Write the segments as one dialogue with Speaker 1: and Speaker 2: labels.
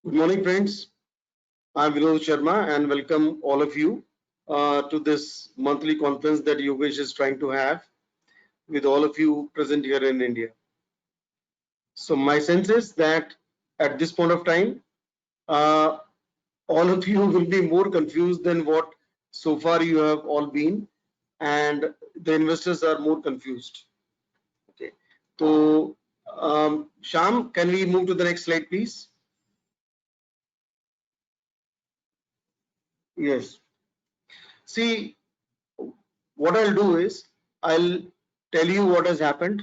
Speaker 1: Good morning, friends. I'm Vinod Sharma and welcome all of you to this monthly conference that Yogesh is trying to have with all of you present here in India. So my sense is that at this point of time, uh, all of you will be more confused than what so far you have all been, and the investors are more confused. Okay. So, Sham, can we move to the next slide, please? Yes. See, what I'll do is I'll tell you what has happened.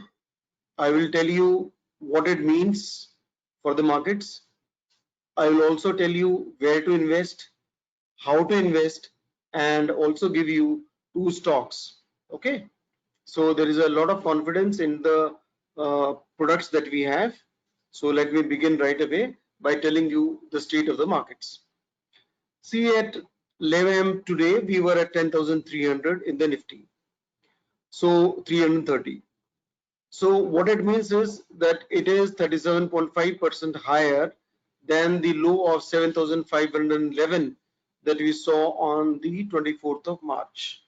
Speaker 1: I will tell you what it means for the markets. I will also tell you where to invest, how to invest, and also give you two stocks. Okay. So there is a lot of confidence in the products that we have. So let me begin right away by telling you the state of the markets. See, at 11 a.m. today, we were at 10,300 in the Nifty. So 330. So what it means is that it is 37.5% higher than the low of 7,511 that we saw on the 24th of March.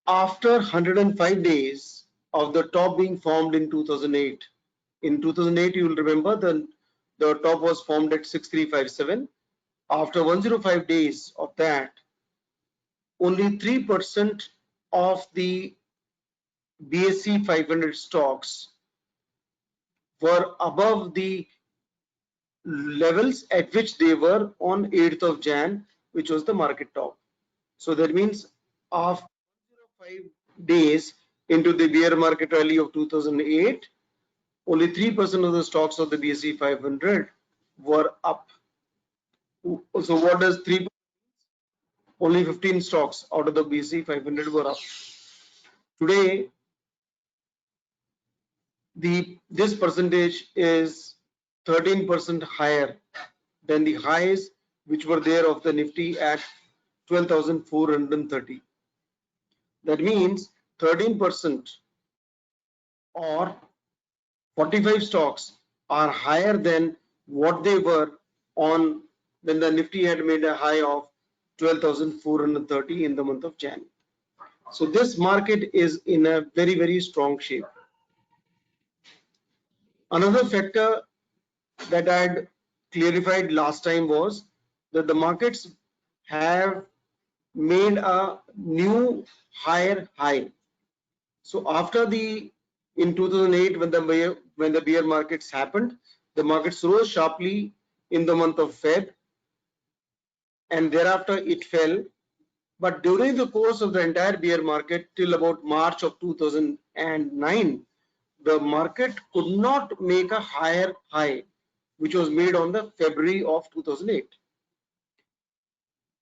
Speaker 1: After 105 days of the top being formed in 2008, in 2008 you will remember the top was formed at 6357. After 105 days of that, only 3% of the BSE 500 stocks were above the levels at which they were on 8th of Jan, which was the market top. So that means after 5 days into the bear market rally of 2008, only 3% of the stocks of the BSE 500 were up. So what does 3? Only 15 stocks out of the BSE 500 were up. Today, this percentage is 13% higher than the highs which were there of the Nifty at 12,430. That means 13% or 45 stocks are higher than what they were on when the Nifty had made a high of 12,430 in the month of Jan. So this market is in a very, very strong shape. Another factor that I had clarified last time was that the markets have made a new higher high. So after the in 2008 when the bear markets happened, the markets rose sharply in the month of Feb, and thereafter it fell. But during the course of the entire bear market till about March of 2009, the market could not make a higher high, which was made on the February of 2008.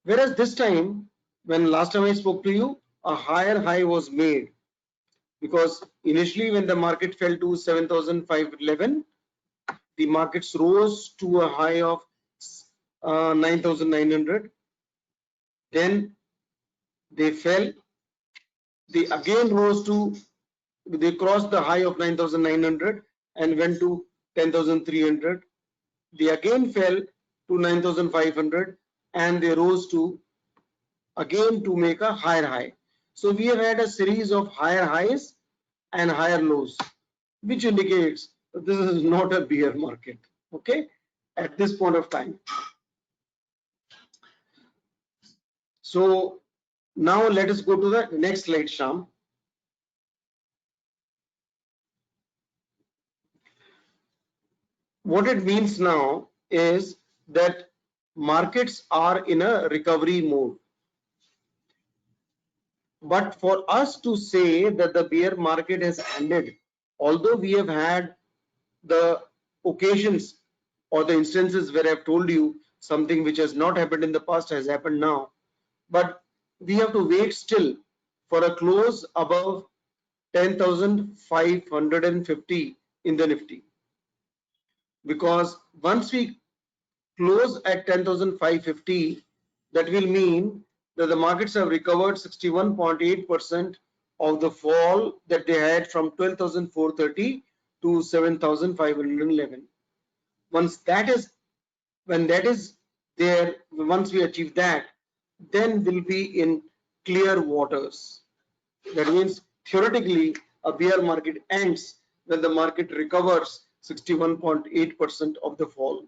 Speaker 1: Whereas this time, when last time I spoke to you, a higher high was made, because initially when the market fell to 7,511, the markets rose to a high of 9,900. Then they fell. They again rose to, they crossed the high of 9,900 and went to 10,300. They again fell to 9,500 and they rose to again to make a higher high. So we have had a series of higher highs and higher lows, which indicates that this is not a bear market, okay, at this point of time. So now let us go to the next slide, Sham. What it means now is that markets are in a recovery mode. But for us to say that the bear market has ended, although we have had the occasions or the instances where I've told you something which has not happened in the past has happened now, but we have to wait still for a close above 10,550 in the Nifty, because once we close at 10,550, that will mean that the markets have recovered 61.8% of the fall that they had from 12,430 to 7,511. Once that is, when that is there, once we achieve that, then we'll be in clear waters. That means theoretically a bear market ends when the market recovers 61.8% of the fall.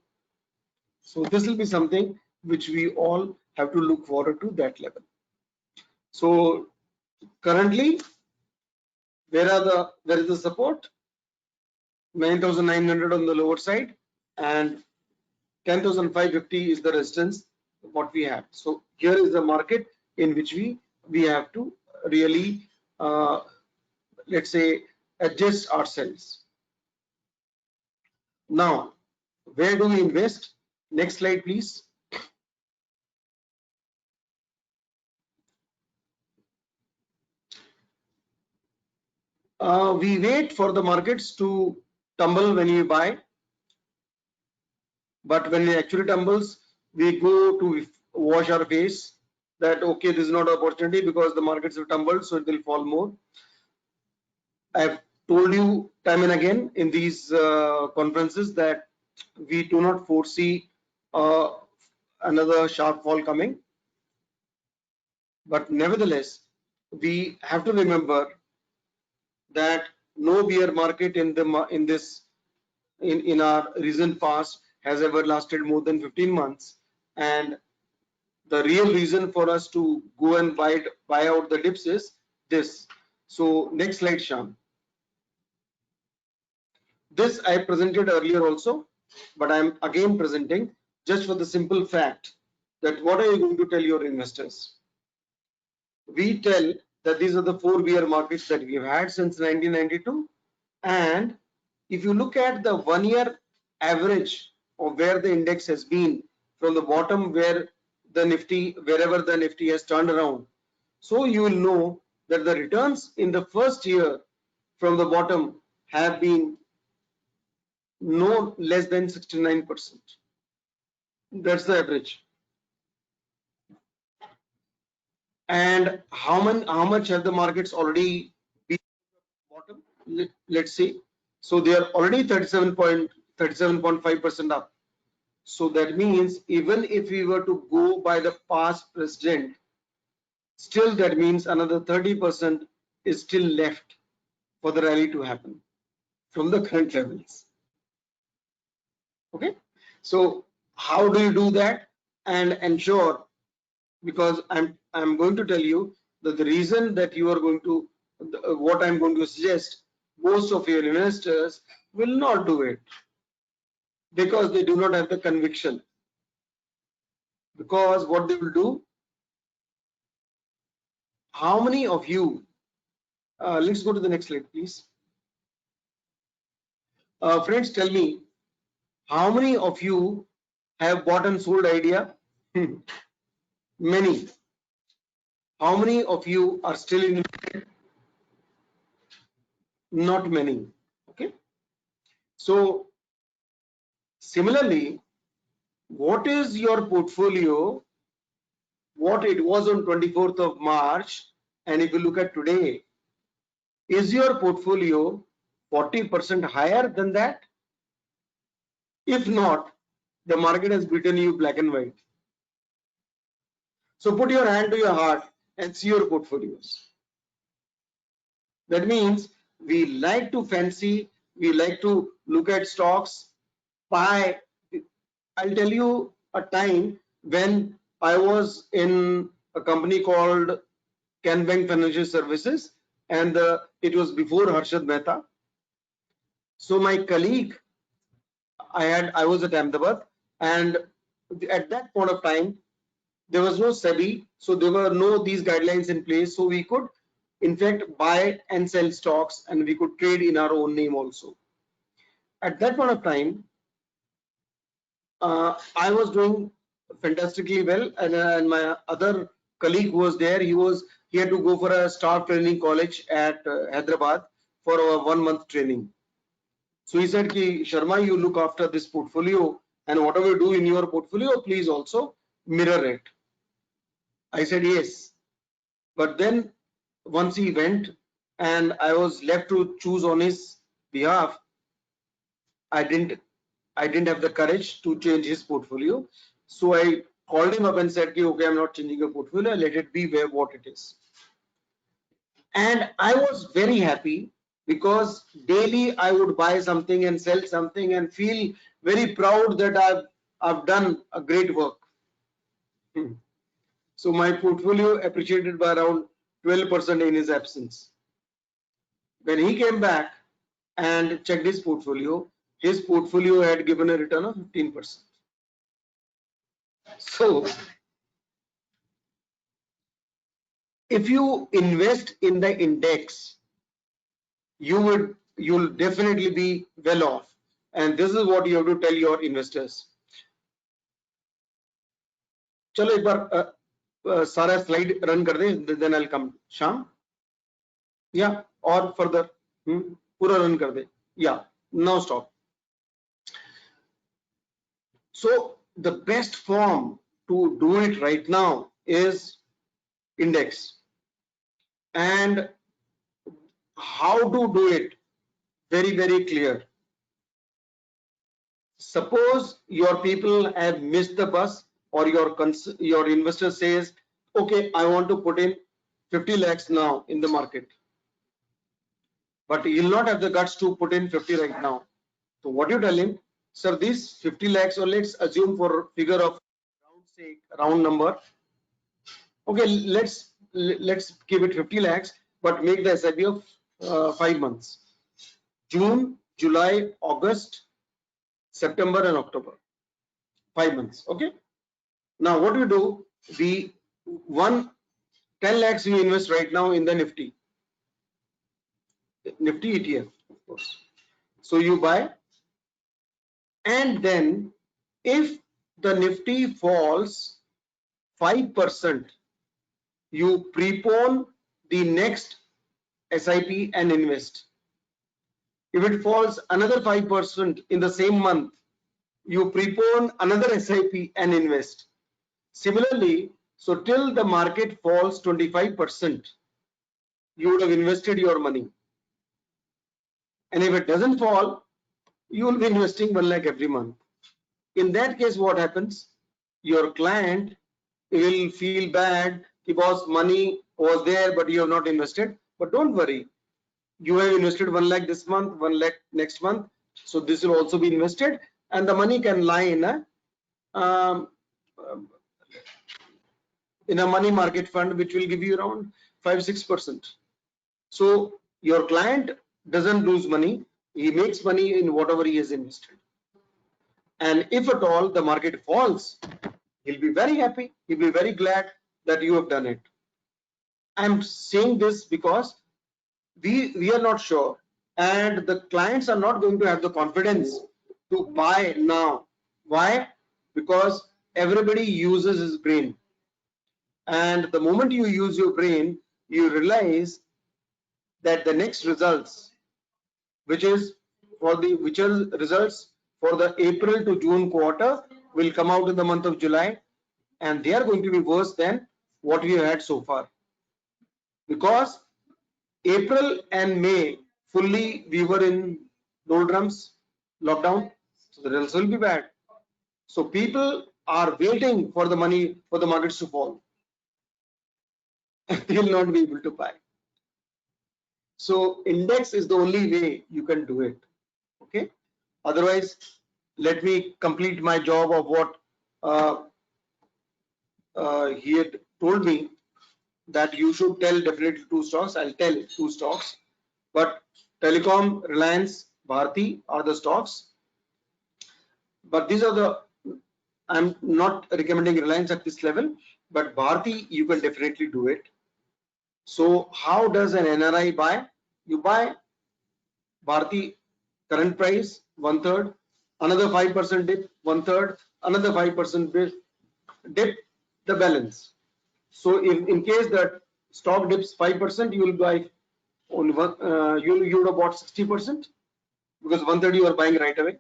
Speaker 1: So this will be something which we all have to look forward to, that level. So currently, where is the support? 9,900 on the lower side, and 10,550 is the resistance what we have. So here is the market in which we have to really let's say adjust ourselves. Now, where do we invest? Next slide, please. We wait for the markets to tumble when we buy, but when it actually tumbles, we go to wash our face that okay, this is not an opportunity because the markets have tumbled, so it will fall more. I've told you time and again in these conferences that we do not foresee another sharp fall coming, but nevertheless, we have to remember that no bear market in our recent past has ever lasted more than 15 months, and the real reason for us to go and buy out the dips is this. So next slide, Shyam. This I presented earlier also, but I'm again presenting just for the simple fact that what are you going to tell your investors? We tell that these are the 4 bear markets that we've had since 1992, and if you look at the 1-year average of where the index has been from the bottom where the Nifty, wherever the Nifty has turned around, so you will know that the returns in the first year from the bottom have been no less than 69%. That's the average. And how much have the markets already been bottom? Let's see. So they are already 37.5% up. So that means even if we were to go by the past precedent, still that means another 30% is still left for the rally to happen from the current levels. Okay, so how do you do that and ensure? Because I'm going to tell you that the reason that you are going to what I'm going to suggest, most of your investors will not do it because they do not have the conviction. Because what they will do, how many of you, let's go to the next slide, please. Friends, tell me, how many of you have bought and sold idea? Many. How many of you are still in? Not many. Okay. So similarly, what is your portfolio? What it was on 24th of March, and if you look at today, is your portfolio 40% higher than that? If not, the market has beaten you black and white. So put your hand to your heart and see your portfolios. That means we like to fancy, we like to look at stocks, buy. I'll tell you a time when I was in a company called Can Bank Financial Services, and it was before Harshad Mehta. So my colleague, I was at Ahmedabad, and at that point of time, there was no SEBI, so there were no these guidelines in place, so we could in fact buy and sell stocks, and we could trade in our own name also. At that point of time, I was doing fantastically well, and my other colleague who was there, he had to go for a staff training college at Hyderabad for a 1-month training. So he said, Ki, Sharma, you look after this portfolio, and whatever you do in your portfolio, please also mirror it. I said yes. But then once he went and I was left to choose on his behalf, I didn't I didn't have the courage to change his portfolio. So I called him up and said, okay, I'm not changing your portfolio. Let it be where what it is. And I was very happy because daily I would buy something and sell something and feel very proud that I've done a great work. So my portfolio appreciated by around 12% in his absence. When he came back and checked his portfolio had given a return of 15%. So if you invest in the index, you'll definitely be well off. And this is what you have to tell your investors. चलो एक बार सारा slide run कर दें, then I'll come. Sham, yeah, or further, पूरा run कर दे. Yeah, now stop. So the best form to do it right now is index. And how to do it? Very, very clear. Suppose your people have missed the bus, or your investor says, okay, I want to put in 50 lakhs now in the market, but he'll not have the guts to put in 50 right now. So what you tell him, sir, this 50 lakhs, or let's assume for figure of round number. Okay, let's give it 50 lakhs, but make the SIP of 5 months. June, July, August, September and October. 5 months. Okay. Now what we do, 10 lakhs we invest right now in the Nifty ETF, of course. So you buy, and then if the Nifty falls 5%, you prepone the next SIP and invest. If it falls another 5% in the same month, you prepone another SIP and invest. Similarly, so till the market falls 25%, you would have invested your money. And if it doesn't fall, you will be investing 1 lakh every month. In that case, what happens? Your client will feel bad because money was there, but you have not invested. But don't worry, you have invested 1 lakh this month, 1 lakh next month. So this will also be invested, and the money can lie in a money market fund, which will give you around 5-6%. So your client doesn't lose money, he makes money in whatever he has invested. And if at all the market falls, he'll be very happy, he'll be very glad that you have done it. I'm saying this because we are not sure, and the clients are not going to have the confidence to buy now. Why? Because everybody uses his brain, and the moment you use your brain, you realize that the next results, which are results for the April to June quarter, will come out in the month of July, and they are going to be worse than what we had so far, because April and May fully we were in doldrums, lockdown, so the results will be bad. So people are waiting for the money, for the markets to fall. They will not be able to buy. So index is the only way you can do it. Okay. Otherwise, let me complete my job of what he had told me, that you should tell definitely 2 stocks. I'll tell 2 stocks, but Telecom, Reliance, Bharti are the stocks. But these are the, I'm not recommending Reliance at this level, but Bharti you can definitely do it. So how does an NRI buy? You buy Bharti current price 1/3, another 5% dip 1/3, another 5% dip, the balance. So in case that stock dips 5%, you will buy only you would have bought 60%, because 1/3 you are buying right away.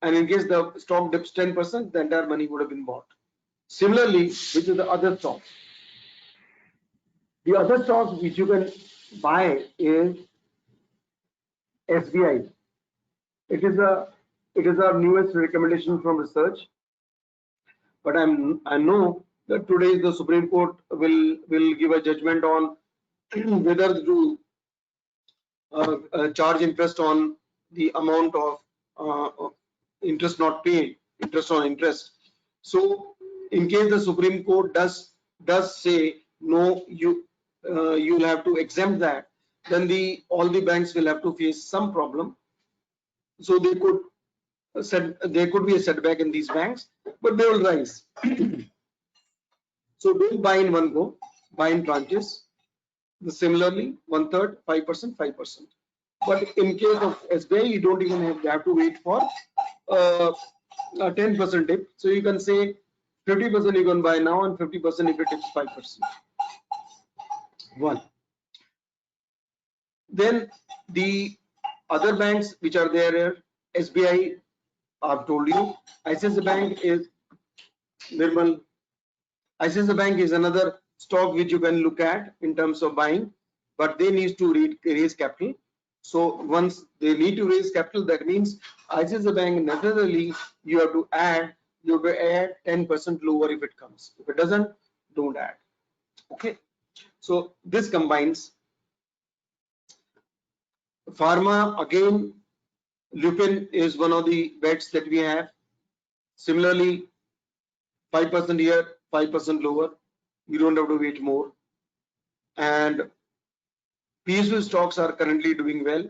Speaker 1: And in case the stock dips 10%, the entire money would have been bought. Similarly, which is the other stock? The other stock which you can buy is SBI. It is a It is our newest recommendation from research, but I know that today the Supreme Court will give a judgment on whether to charge interest on the amount of interest not paid, interest on interest. So in case the Supreme Court does say no, you'll have to exempt that, then all the banks will have to face some problem. So there could be a setback in these banks, but they will rise. So don't buy in one go, buy in tranches. Similarly, 1/3, 5%, 5%. But in case of SBI, you don't even have to wait for a 10% dip. So you can say 50% you can buy now and 50% if it dips 5%. One. Then the other banks which are there here, SBI, I've told you. ICICI Bank is Nirmal. ICICI Bank is another stock which you can look at in terms of buying, but they need to raise capital. So once they need to raise capital, that means ICICI Bank necessarily you have to add 10% lower if it comes. If it doesn't, don't add. Okay. So this combines. Pharma, again, Lupin is one of the bets that we have. Similarly, 5% here, 5% lower. You don't have to wait more. And PSU stocks are currently doing well.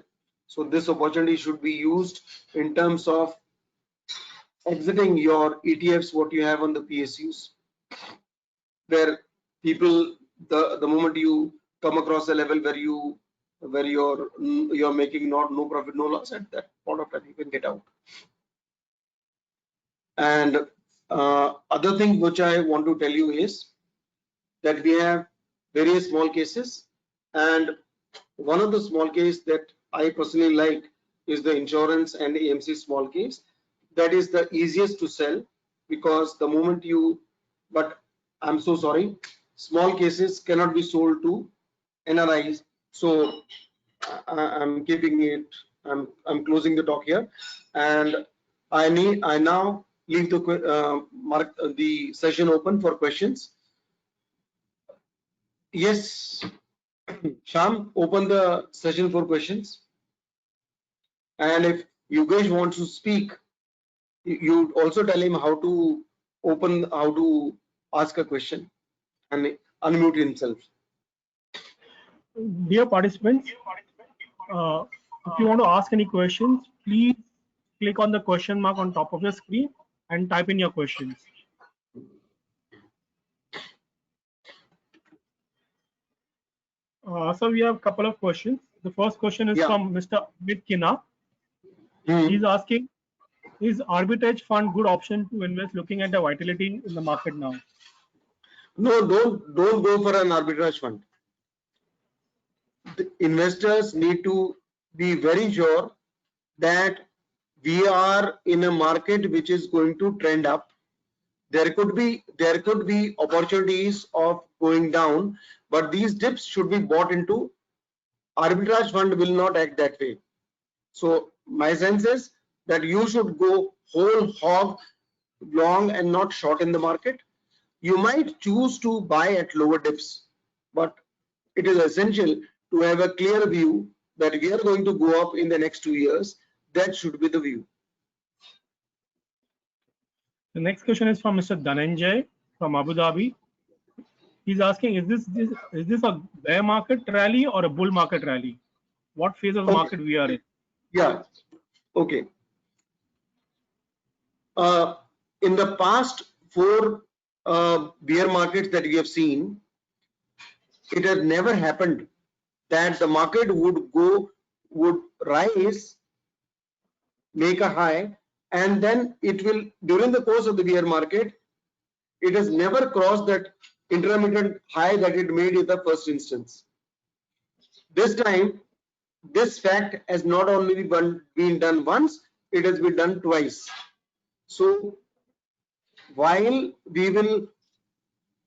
Speaker 1: So this opportunity should be used in terms of exiting your ETFs, what you have on the PSUs, where people, the moment you come across a level where you're making no profit, no loss, at that point of time you can get out. And other thing which I want to tell you is that we have various small cases, and one of the small case that I personally like is the insurance and AMC small case. That is the easiest to sell, because the moment but I'm so sorry, small cases cannot be sold to NRIs. So I'm keeping it, I'm closing the talk here, and I now leave the session open for questions. Yes, Sham, open the session for questions. And if Yogesh wants to speak, you also tell him how to ask a question and unmute himself.
Speaker 2: Dear participants, if you want to ask any questions, please click on the question mark on top of your screen and type in your questions. So we have a couple of questions. The first question is from Mr. Amit Kina. He's asking, is arbitrage fund good option to invest looking at the volatility in the market now?
Speaker 1: No, don't go for an arbitrage fund. The investors need to be very sure that we are in a market which is going to trend up. There could be opportunities of going down, but these dips should be bought into. Arbitrage fund will not act that way. So my sense is that you should go whole hog long and not short in the market. You might choose to buy at lower dips, but it is essential to have a clear view that we are going to go up in the next 2 years. That should be the view.
Speaker 2: The next question is from Mr. Dhananjay from Abu Dhabi. He's asking, is this a bear market rally or a bull market rally? What phase of the market we are in?
Speaker 1: Yeah. Okay. In the past 4 bear markets that we have seen, it has never happened that the market would rise, make a high, and then it will, during the course of the bear market, it has never crossed that intermittent high that it made in the first instance. This time, this fact has not only been done once, it has been done twice. So while we will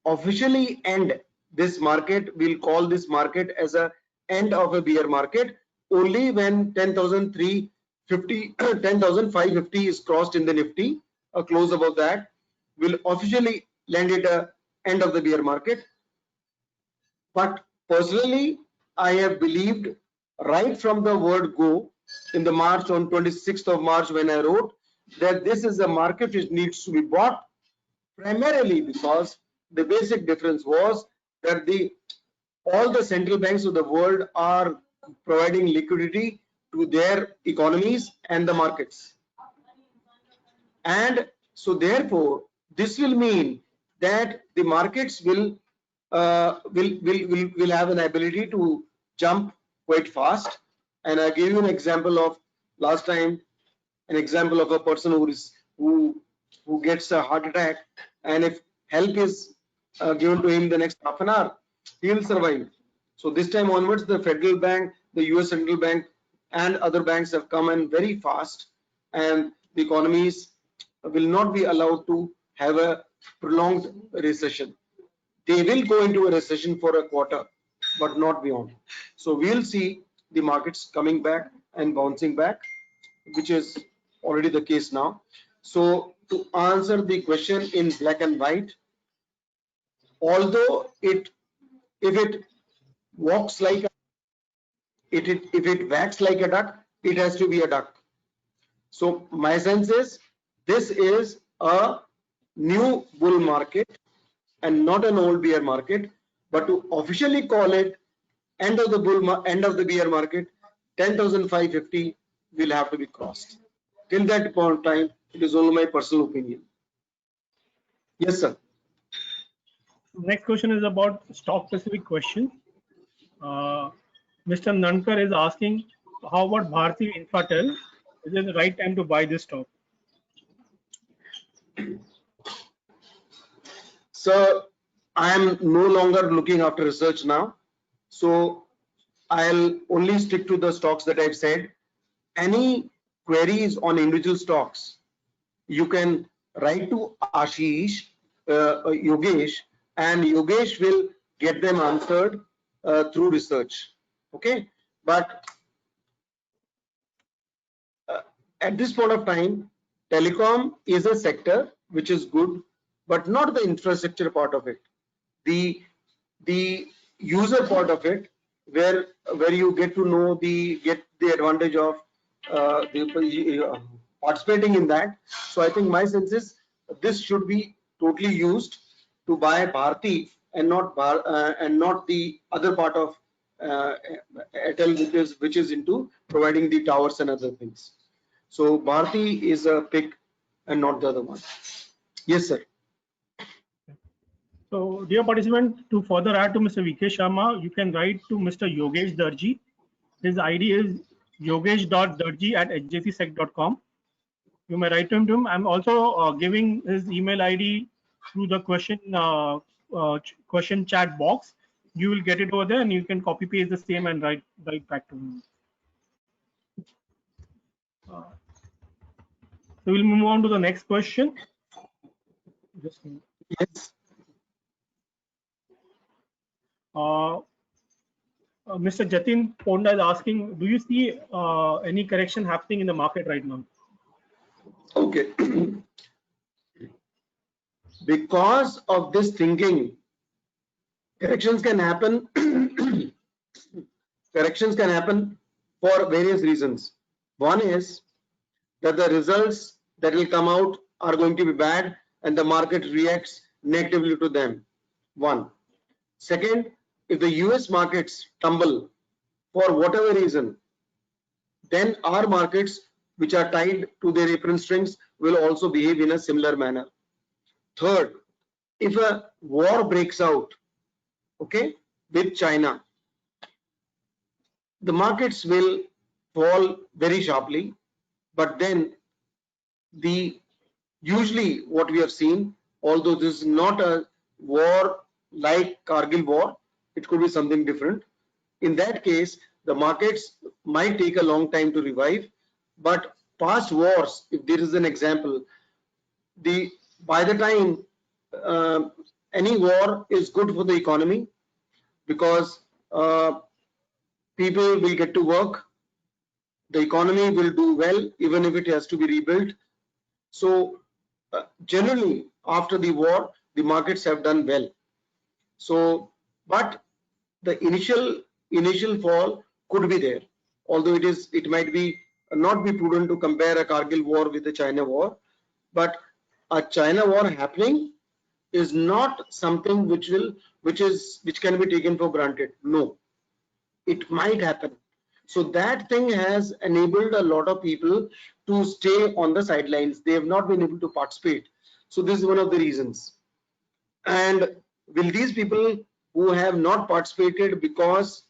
Speaker 1: officially end this market, we'll call this market as a end of a bear market only when 10,350 10,550 is crossed in the Nifty, a close above that will officially land it a end of the bear market. But personally, I have believed right from the word go in the March, on 26th of March, when I wrote that this is a market which needs to be bought, primarily because the basic difference was that all the central banks of the world are providing liquidity to their economies and the markets. And so therefore, this will mean that the markets will have an ability to jump quite fast. And I gave you an example of last time, an example of a person who gets a heart attack, and if help is given to him the next half an hour, he will survive. So this time onwards, the federal bank, the US central bank, and other banks have come in very fast, and the economies will not be allowed to have a prolonged recession. They will go into a recession for a quarter, but not beyond. So we'll see the markets coming back and bouncing back, which is already the case now. So to answer the question in black and white, although if it walks like if it wacks like a duck, it has to be a duck. So my sense is this is a new bull market and not an old bear market. But to officially call it end of the bear market, 10,550 will have to be crossed. Till that point of time, it is only my personal opinion. Yes, sir.
Speaker 2: Next question is about stock specific question. Mr. Nankar is asking, how about Bharti Infratel? Is it the right time to buy this stock?
Speaker 1: So I am no longer looking after research now. So I'll only stick to the stocks that I've said. Any queries on individual stocks, you can write to Ashish, Yogesh, and Yogesh will get them answered through research. Okay, but at this point of time, telecom is a sector which is good, but not the infrastructure part of it. The user part of it, where you get to know the advantage of participating in that. So I think my sense is this should be totally used to buy Bharti and not the other part of Airtel, which is into providing the towers and other things. So Bharti is a pick and not the other one. Yes, sir.
Speaker 2: So, dear participant, to further add to Mr. VK Sharma, you can write to Mr. Yogesh Darji. His ID is yogesh.darji@hdfcsec.com. You may write to him. I'm also giving his email ID through the question chat box. You will get it over there, and you can copy paste the same and write back to him. So we'll move on to the next question. Just
Speaker 1: yes.
Speaker 2: Mr. Jatin Ponda is asking, do you see any correction happening in the market right now?
Speaker 1: Okay. Because of this thinking, corrections can happen. Corrections can happen for various reasons. One is that the results that will come out are going to be bad and the market reacts negatively to them. One. Second, if the US markets tumble for whatever reason, then our markets, which are tied to their apron strings, will also behave in a similar manner. Third, if a war breaks out, okay, with China, the markets will fall very sharply, but then usually what we have seen, although this is not a war like Kargil war, it could be something different. In that case, the markets might take a long time to revive, but past wars, if there is an example, by the time any war is good for the economy, because people will get to work, the economy will do well even if it has to be rebuilt. So generally after the war, the markets have done well. So, but the initial fall could be there, although it might be not be prudent to compare a Kargil war with the China war, but a China war happening is not something which can be taken for granted. No, it might happen. So that thing has enabled a lot of people to stay on the sidelines. They have not been able to participate. So this is one of the reasons. And will these people who have not participated because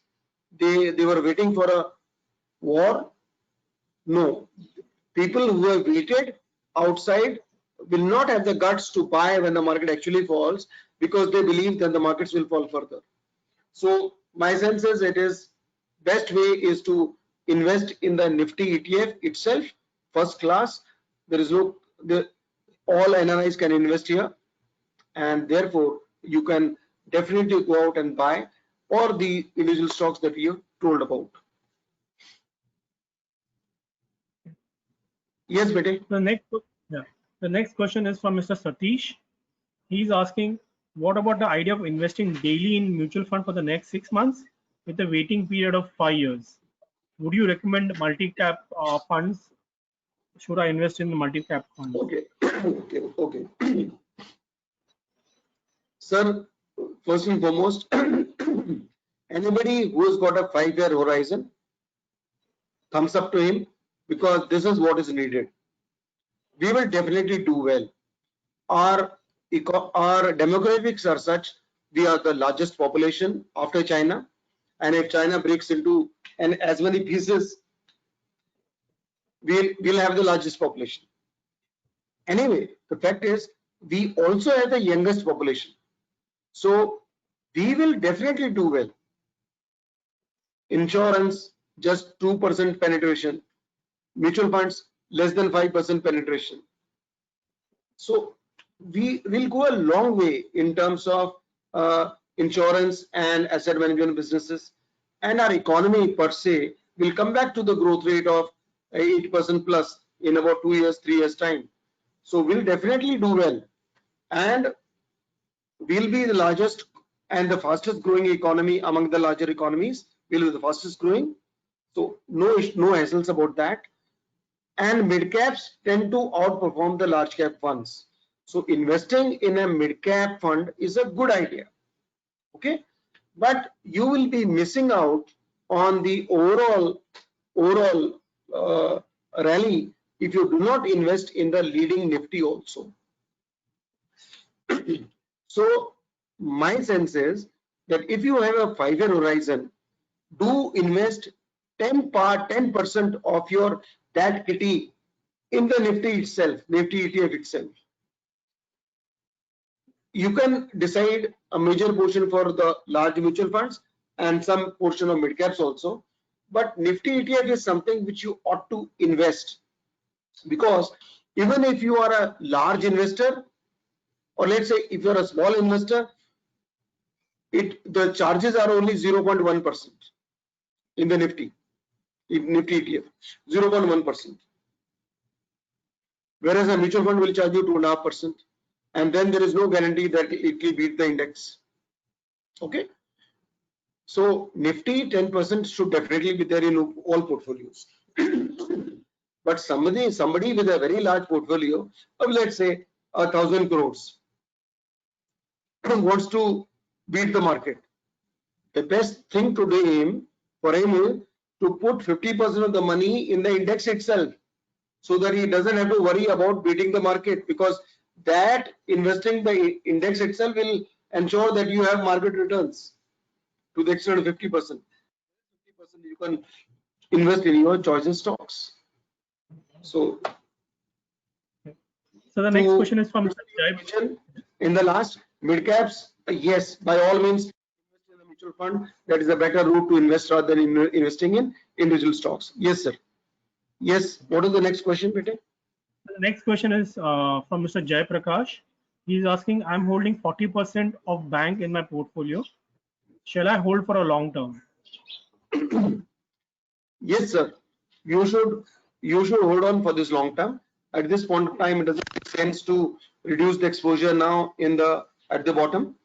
Speaker 1: they were waiting for a war? No. People who have waited outside will not have the guts to buy when the market actually falls, because they believe that the markets will fall further. So my sense is it is best way is to invest in the Nifty ETF itself, first class. There is no, all NRIs can invest here, and therefore you can definitely go out and buy, or the individual stocks that we have told about. Yes, Bete.
Speaker 2: The next question is from Mr. Satish. He's asking, what about the idea of investing daily in mutual fund for the next 6 months with a waiting period of 5 years? Would you recommend multi-cap funds? Should I invest in the multi-cap funds?
Speaker 1: Okay. Okay. Sir, first and foremost, anybody who has got a 5-year horizon, thumbs up to him, because this is what is needed. We will definitely do well. Our demographics are such, we are the largest population after China, and if China breaks into as many pieces, we'll have the largest population. Anyway, the fact is we also have the youngest population, so we will definitely do well. Insurance just 2% penetration, mutual funds less than 5% penetration. So we will go a long way in terms of insurance and asset management businesses, and our economy per se will come back to the growth rate of 8% plus in about 2 years, 3 years time. So we'll definitely do well, and we'll be the largest and the fastest growing economy among the larger economies. We'll be the fastest growing. So no hassles about that. And mid caps tend to outperform the large cap funds. So investing in a mid cap fund is a good idea. Okay, but you will be missing out on the overall rally if you do not invest in the leading Nifty also. So my sense is that if you have a 5-year horizon, do invest 10% of your that kitty in the Nifty itself, Nifty ETF itself. You can decide a major portion for the large mutual funds and some portion of mid caps also, but Nifty ETF is something which you ought to invest, because even if you are a large investor, or let's say if you're a small investor, the charges are only 0.1% in the Nifty ETF, 0.1%. Whereas a mutual fund will charge you 2.5%, and then there is no guarantee that it will beat the index. Okay, so Nifty 10% should definitely be there in all portfolios. But somebody with a very large portfolio of, let's say, 1,000 crores wants to beat the market. The best thing to do for him is to put 50% of the money in the index itself, so that he doesn't have to worry about beating the market, because that investing the index itself will ensure that you have market returns to the extent of 50%. 50% you can invest in your choice stocks. So
Speaker 2: the next question is from Jai.
Speaker 1: In the last, mid caps, yes, by all means invest in the mutual fund. That is a better route to invest rather than investing in individual stocks. Yes, sir. Yes. What is the next question, Peter?
Speaker 2: The next question is from Mr. Jai Prakash. He's asking, I'm holding 40% of bank in my portfolio. Shall I hold for a long term?
Speaker 1: Yes, sir. you should hold on for this long term. At this point of time, it doesn't make sense to reduce the exposure now at the bottom.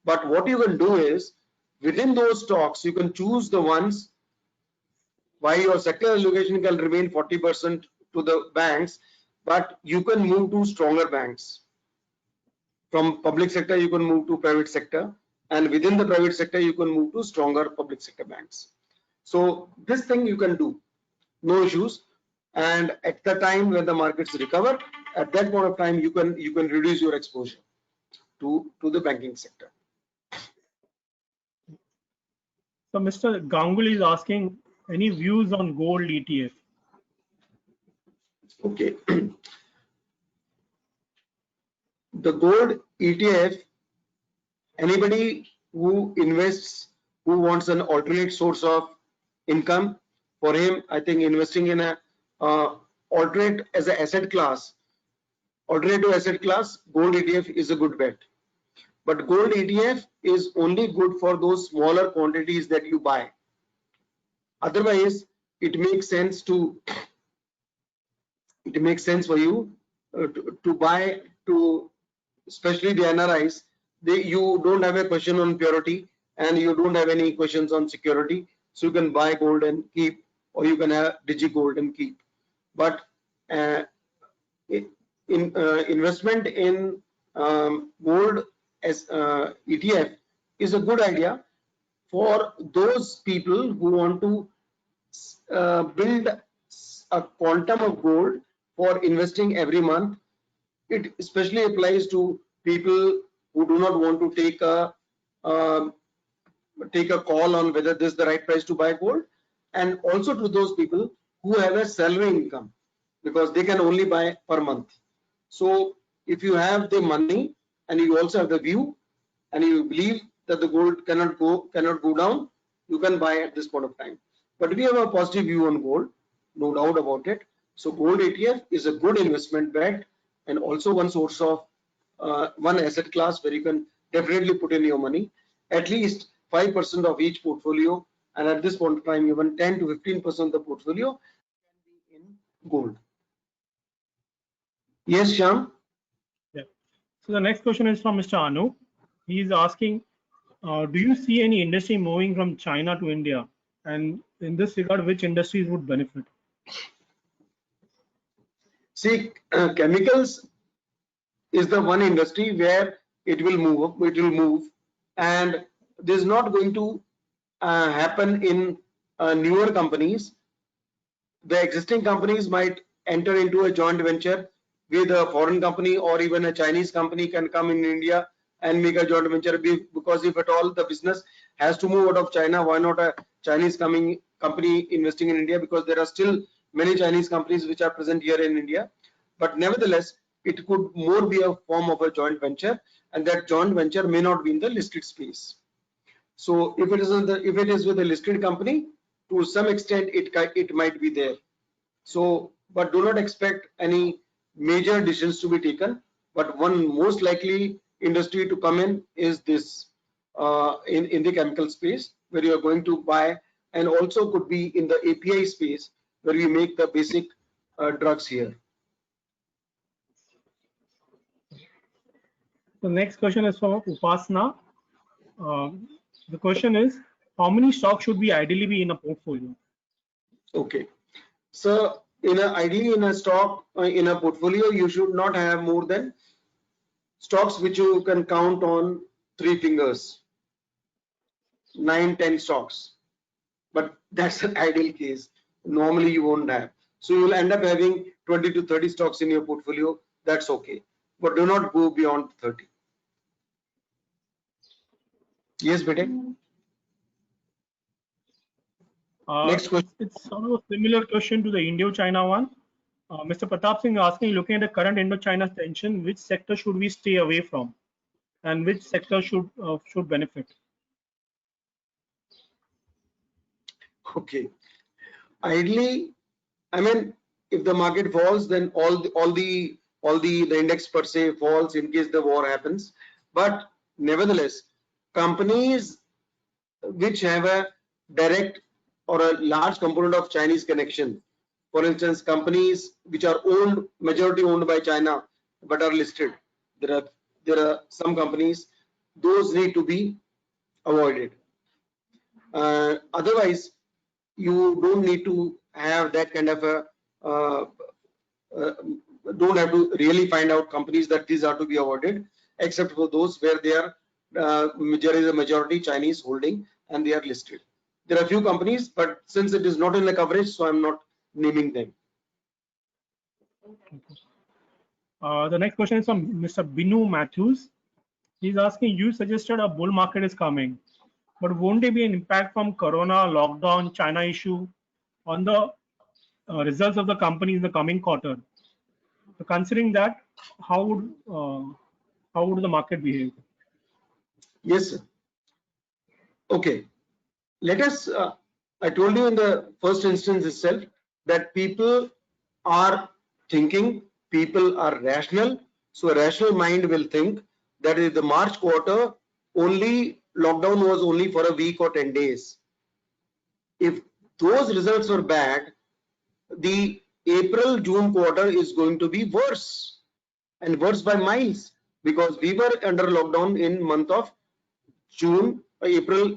Speaker 1: But what you can do is, within those stocks, you can choose the ones, while your sector allocation can remain 40% to the banks, but you can move to stronger banks. From public sector, you can move to private sector, and within the private sector, you can move to stronger public sector banks. So this thing you can do, no issues. And at the time when the markets recover, at that point of time, you can reduce your exposure to the banking sector.
Speaker 2: So Mr. Ganguly is asking any views on gold ETF.
Speaker 1: Okay. The gold ETF, anybody who invests, who wants an alternate source of income, for him, I think investing in a alternate as an asset class, alternative asset class, gold ETF is a good bet. But gold ETF is only good for those smaller quantities that you buy. Otherwise, it makes sense for you to buy, to especially the NRIs. You don't have a question on purity and you don't have any questions on security, so you can buy gold and keep, or you can have digi gold and keep. But investment in gold as ETF is a good idea for those people who want to build a quantum of gold for investing every month. It especially applies to people who do not want to take a call on whether this is the right price to buy gold, and also to those people who have a salary income, because they can only buy per month. So if you have the money and you also have the view and you believe that the gold cannot go down, you can buy at this point of time. But we have a positive view on gold, no doubt about it. So gold ETF is a good investment bet, and also one source of one asset class where you can definitely put in your money, at least 5% of each portfolio, and at this point of time, even 10 to 15% of the portfolio can be in gold. Yes, Shyam?
Speaker 2: Yeah. So the next question is from Mr. Anu. He is asking, do you see any industry moving from China to India? And in this regard, which industries would benefit?
Speaker 1: See, chemicals is the one industry where it will move, and this is not going to happen in newer companies. The existing companies might enter into a joint venture with a foreign company, or even a Chinese company can come in India and make a joint venture, because if at all the business has to move out of China, why not a Chinese company investing in India? Because there are still many Chinese companies which are present here in India. But nevertheless, it could more be a form of a joint venture, and that joint venture may not be in the listed space. So if it is with a listed company, to some extent it might be there. So, but do not expect any major decisions to be taken. But one most likely industry to come in is this in the chemical space, where you are going to buy, and also could be in the API space where we make the basic drugs here.
Speaker 2: The next question is from Upasna. The question is, how many stocks should we ideally be in a portfolio?
Speaker 1: Okay, so ideally in a stock, in a portfolio, you should not have more than stocks which you can count on 3 fingers, 9-10 stocks. But that's an ideal case. Normally you won't have. So you'll end up having 20 to 30 stocks in your portfolio. That's okay, but do not go beyond 30. Yes, Bete. Next question.
Speaker 2: It's sort of a similar question to the Indo-China one. Mr. Pratap Singh asking, looking at the current Indo-China tension, which sector should we stay away from, and which sector should benefit?
Speaker 1: Okay. Ideally, I mean, if the market falls, then all the index per se falls in case the war happens. But nevertheless, companies which have a direct or a large component of Chinese connection, For instance, companies which are owned, majority owned by China, but are listed. There are some companies, those need to be avoided. Otherwise, you don't need to have that kind of a, don't have to really find out companies that these are to be avoided, except for those where they are, there is a majority Chinese holding and they are listed. There are a few companies, but since it is not in the coverage, so I'm not naming them.
Speaker 2: The next question is from Mr. Binu Matthews. He's asking, you suggested a bull market is coming, but won't there be an impact from Corona, lockdown, China issue on the results of the company in the coming quarter? So considering that, how would the market behave?
Speaker 1: Yes, sir. Okay. Let us, I told you in the first instance itself that people are thinking, people are rational. So a rational mind will think that in the March quarter, only lockdown was only for a week or 10 days. If those results were bad, the April-June quarter is going to be worse, and worse by miles, because we were under lockdown in month of June, April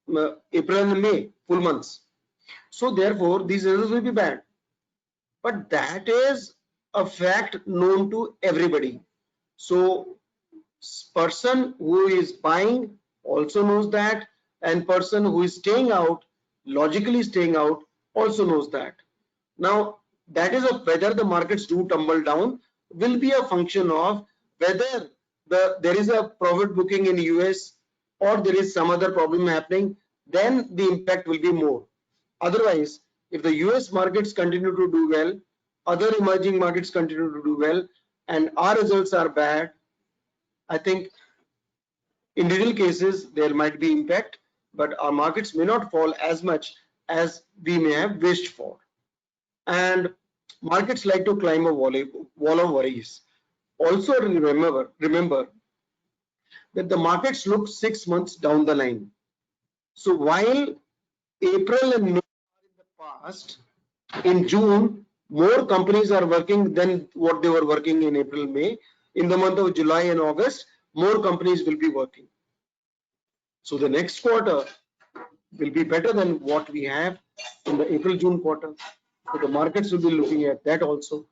Speaker 1: and May, full months. So therefore, these results will be bad. But that is a fact known to everybody. So person who is buying also knows that, and person who is staying out, logically staying out, also knows that. Now, that is whether the markets do tumble down will be a function of whether there is a profit booking in US or there is some other problem happening, then the impact will be more. Otherwise, if the US markets continue to do well, other emerging markets continue to do well, and our results are bad, I think in little cases there might be impact, but our markets may not fall as much as we may have wished for. And markets like to climb a wall of worries. Also remember that the markets look 6 months down the line. So while April and May are in the past, in June, more companies are working than what they were working in April, May. In the month of July and August, more companies will be working. So the next quarter will be better than what we have in the April-June quarter. So the markets will be looking at that also.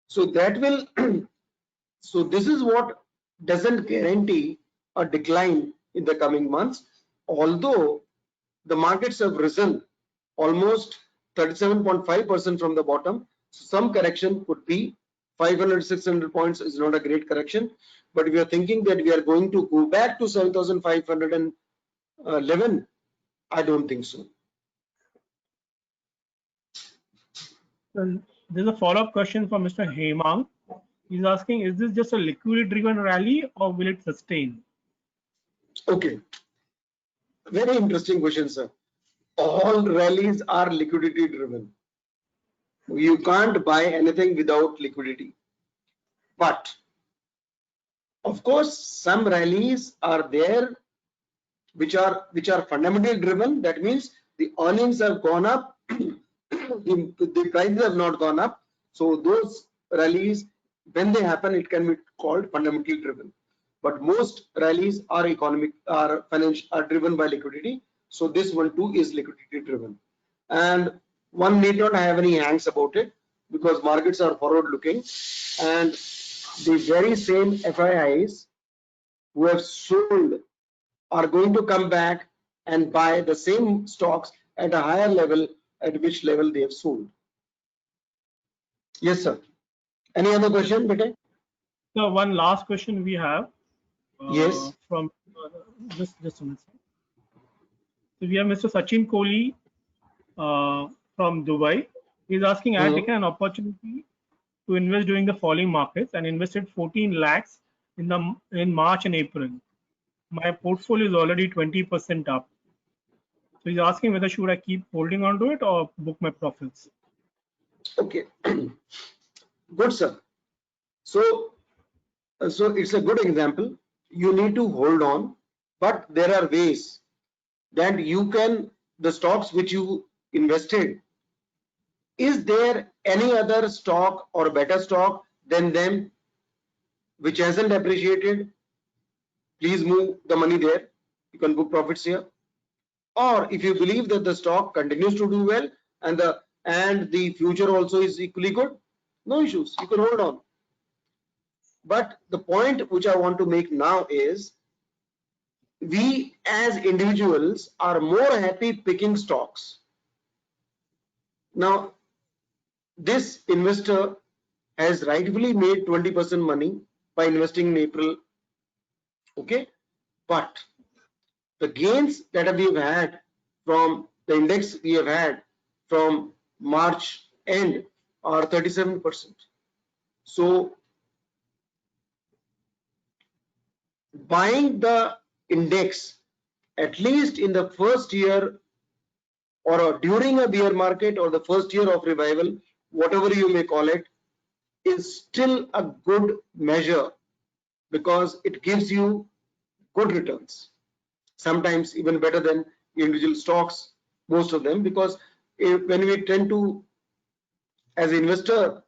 Speaker 1: So that will, so this is what doesn't guarantee a decline in the coming months, although the markets have risen almost 37.5% from the bottom. Some correction could be 500-600 points is not a great correction, but we are thinking that we are going to go back to 7,511. I don't think so.
Speaker 2: There's a follow-up question from Mr. Hemang. He's asking, is this just a liquidity-driven rally or will it sustain?
Speaker 1: Okay, very interesting question, sir. All rallies are liquidity driven. You can't buy anything without liquidity. But of course, some rallies are there which are fundamentally driven. That means the earnings have gone up, the prices have not gone up. So those rallies, when they happen, it can be called fundamentally driven. But most rallies are driven by liquidity. So this one too is liquidity driven, and one need not have any hangs about it because markets are forward looking, and the very same FIIs who have sold are going to come back and buy the same stocks at a higher level at which level they have sold. Yes, sir. Any other question, Bete?
Speaker 2: So one last question we have.
Speaker 1: Yes.
Speaker 2: From just a minute. So we have Mr. Sachin Kohli from Dubai. He's asking, I had taken an opportunity to invest during the falling markets and invested 14 lakhs in March and April. My portfolio is already 20% up. So he's asking whether should I keep holding on to it or book my profits.
Speaker 1: Okay, good, sir. So it's a good example. You need to hold on, but there are ways that you can, the stocks which you invested, is there any other stock or better stock than them which hasn't appreciated? Please move the money there. You can book profits here. Or if you believe that the stock continues to do well and the future also is equally good, no issues, you can hold on. But the point which I want to make now is, we as individuals are more happy picking stocks. Now, this investor has rightfully made 20% money by investing in April. Okay, but the gains that we have had from the index we have had from March end are 37%. So buying the index at least in the first year or during a bear market or the first year of revival, whatever you may call it, is still a good measure because it gives you good returns, sometimes even better than individual stocks, most of them, because when we tend to, as an investor,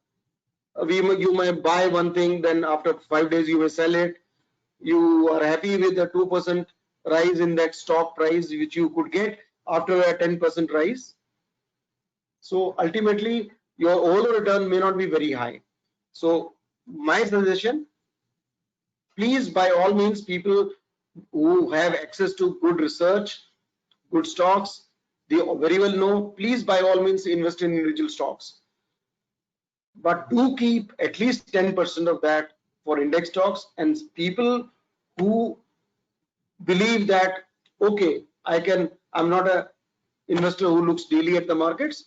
Speaker 1: you may buy one thing, then after 5 days you may sell it. You are happy with the 2% rise in that stock price which you could get after a 10% rise. So ultimately your overall return may not be very high. So my suggestion, please, by all means, people who have access to good research, good stocks, they very well know, please by all means invest in individual stocks. But do keep at least 10% of that for index stocks, and people who believe that, okay, I'm not a investor who looks daily at the markets,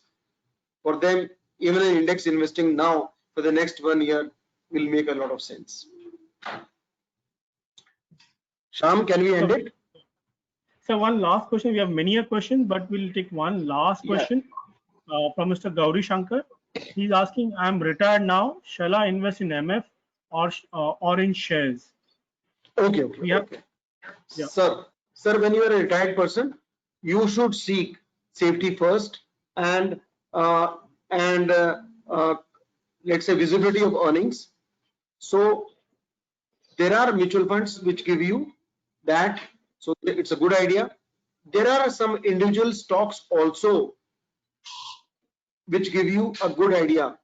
Speaker 1: for them even an index investing now for the next 1 year will make a lot of sense. Shyam, can we end it?
Speaker 2: So one last question. We have many questions, but we'll take one last question from Mr. Gauri Shankar. He's asking, I'm retired now. Shall I invest in MF or in shares?
Speaker 1: Okay.
Speaker 2: Yeah.
Speaker 1: Sir, when you are a retired person, you should seek safety first and let's say visibility of earnings. So there are mutual funds which give you that, so it's a good idea. There are some individual stocks also which give you a good idea. Look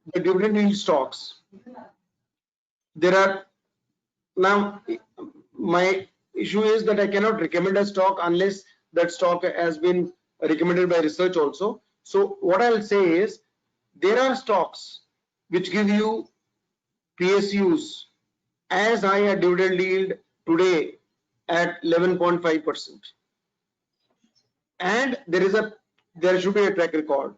Speaker 1: at the dividend yield stocks. There are, now my issue is that I cannot recommend a stock unless that stock has been recommended by research also. So what I'll say is, there are stocks which give you PSUs as high a dividend yield today at 11.5%, and there should be a track record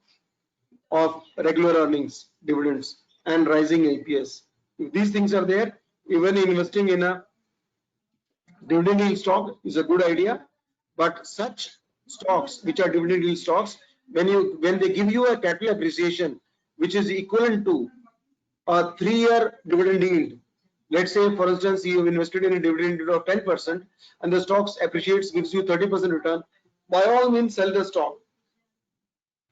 Speaker 1: of regular earnings, dividends, and rising EPS. If these things are there, even investing in a dividend yield stock is a good idea. But such stocks which are dividend yield stocks, when they give you a capital appreciation which is equivalent to a 3-year dividend yield, let's say for instance you have invested in a dividend yield of 10% and the stocks appreciates, gives you 30% return, by all means sell the stock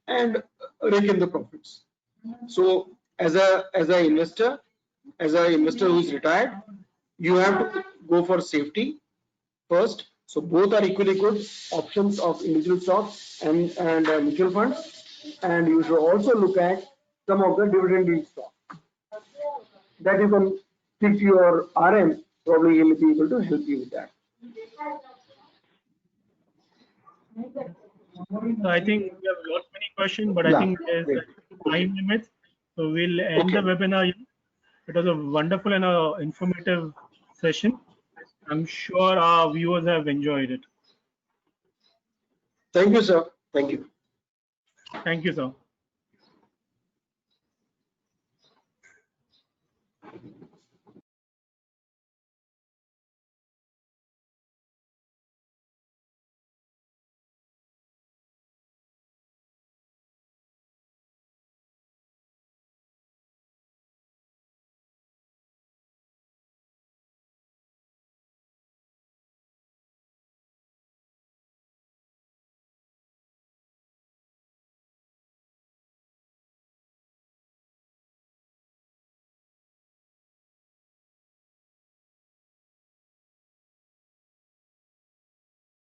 Speaker 1: and rake in the profits. So as a investor who is retired, you have to go for safety first. So both are equally good options of individual stocks and mutual funds, and you should also look at some of the dividend yield stocks that you can pick. Your RM probably will be able to help you with that.
Speaker 2: So I think we have got many questions, but I think there's time limits. So we'll end the webinar. It was a wonderful and informative session. I'm sure our viewers have enjoyed it.
Speaker 1: Thank you, sir. Thank you.
Speaker 2: Thank you, sir.